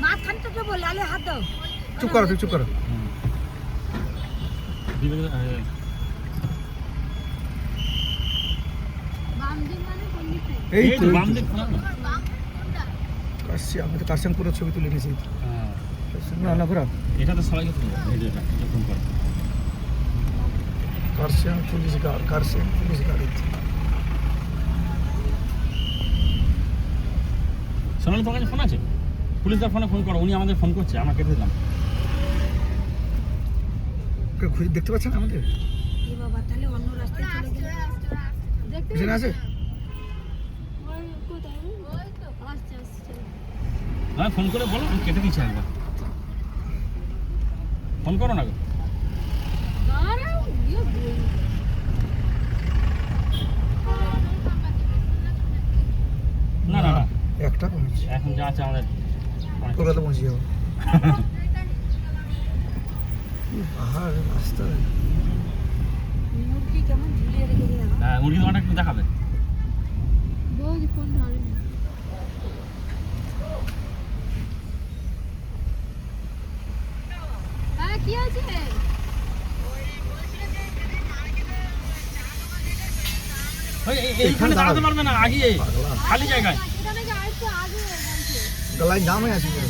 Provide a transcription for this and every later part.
মাঝখান থেকে বলে আলে হাত দাও। চুপ করো চুপ করো। এই তো বাম দিক খোলা না। কাশি আমি তো কাশিয়ানপুরের ছবি তুলে নিয়েছি। না না ঘোরা এটা তো সবাইকে তুলবো ভিডিওটা যখন করে। কাশিয়ান পুলিশ গাড়ি। সোনালি তোমার কাছে ফোন আছে? পুলিশদের ফোনে ফোন করো, উনি আমাদের ফোন করছে, আমরা কেটে দিলাম। খুঁজে দেখতে পাচ্ছেন আমাদের? এ বাবা তাহলে অন্য রাস্তায় চলে গেল। এখানে আছে? হ্যাঁ ফোন করে বলো, আমি কেটে দিচ্ছি একবার। ফোন করো না গো। না না না একটা পৌঁছে এখন যা আছে আমাদের কলকাতা পৌঁছে যাবো। পাহাড় রাস্তা মুরগি কেমন ঝুলিয়ে রেখেছে দেখো। হ্যাঁ মুরগি দোকানটা একটু দেখাবে। কি আছে? এইখানে দাঁড়াতে পারবে না, আগিয়ে খালি জায়গায়। গলায় জামে আছে পুরো।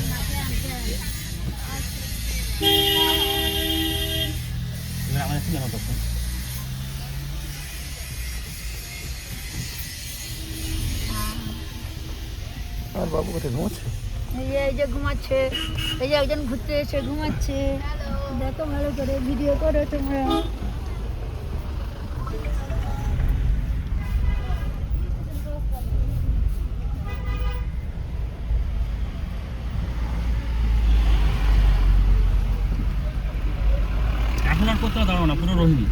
আমাদের কি জানো তখন আর বাবু কোথায় ঘুমাচ্ছে? এই যে ঘুমাচ্ছে, এই যে একজন ঘুরতে এসে ঘুমাচ্ছে। দেখো ভালো করে ভিডিও করো তোমরা। এখন আর কোথাও দাঁড়াও না, পুরো রোহিণী।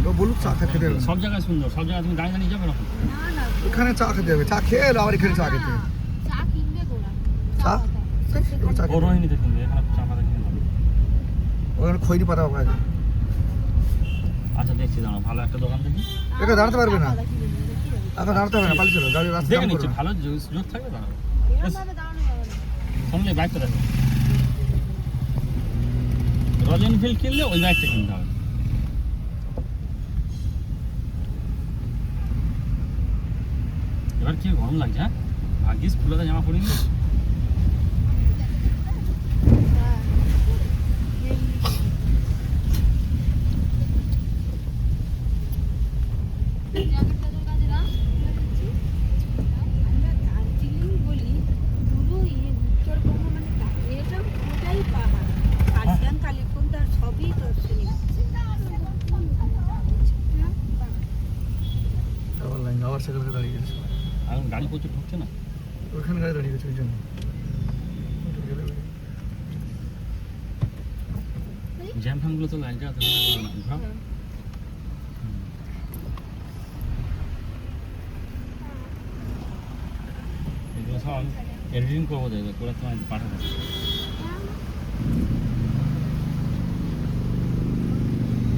ও বলুক চা খেতে যাবে। সব জায়গায় সুন্দর, সব জায়গায় তুমি দাঁড়িয়ে দাঁড়িয়ে যাবে এরকম। না না এখানে চা খেতে যাবে, চা খেয়ে আবার এখানে চা খেতে। চা কিনবে গোড়া। চা চা ও রোহিণীতে কিনবে, এখানে চা পাতা কিনে নেবে। ওখানে খৈরি পাতা পাওয়া যায়। আচ্ছা দেখছি, দাঁড়াও ভালো একটা দোকান দেখি। এখানে দাঁড়াতে পারবে না, এখন দাঁড়াতে হবে না, পালিয়ে চলো, গাড়ি রাস্তা দেখে জাম নিচ্ছি, করবে। ভালো সুযোগ থাকবে দাঁড়াবে। শুনলে বাইকটা দেখো, রয়্যাল এনফিল্ড কিনলে ওই বাইকটা কিনতে হবে। এবার কি গরম লাগছে, হ্যাঁ ভাগ্যিস ফুলাতে জামা পরিনি। আবার লাইন আবার সেখানে দাঁড়িয়ে গেছে। এখন গাড়ি প্রচুর ঢুকছে না। ওখানে গাড়ি দাঁড়িয়ে গেছে ওই জন্য। জ্যাম ফ্যামগুলো তো লাইনটা না ঘোরাও। এগুলো সব এডিটিং করবো, দেখবে করে তোমার পাঠাবো।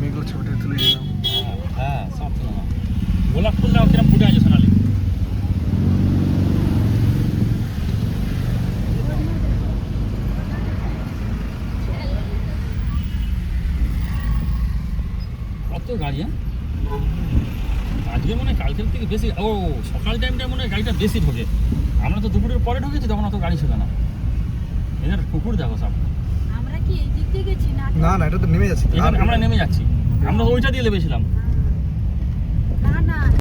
মেঘগুলো ছবিটা তুলে নিলাম। হ্যাঁ সব তুলে নাও। গোলাপ ফুল দাও, কিরম ফুটে আছে সোনালি। কত গাড়ি, হ্যাঁ আজকে মনে হয় কালকের থেকে বেশি। ও সকাল টাইমটা মনে হয় গাড়িটা বেশি ঢোকে। আমরা তো দুপুরের পরে ঢুকেছি, তখন অত গাড়ি ছিল না। এদের কুকুর দেখো সব। আমরা কি এই দিক থেকে গেছি না? না না এটা তো নেমে যাচ্ছে। এখানে আমরা নেমে যাচ্ছি, আমরা ওইটা দিয়ে লেবেছিলাম।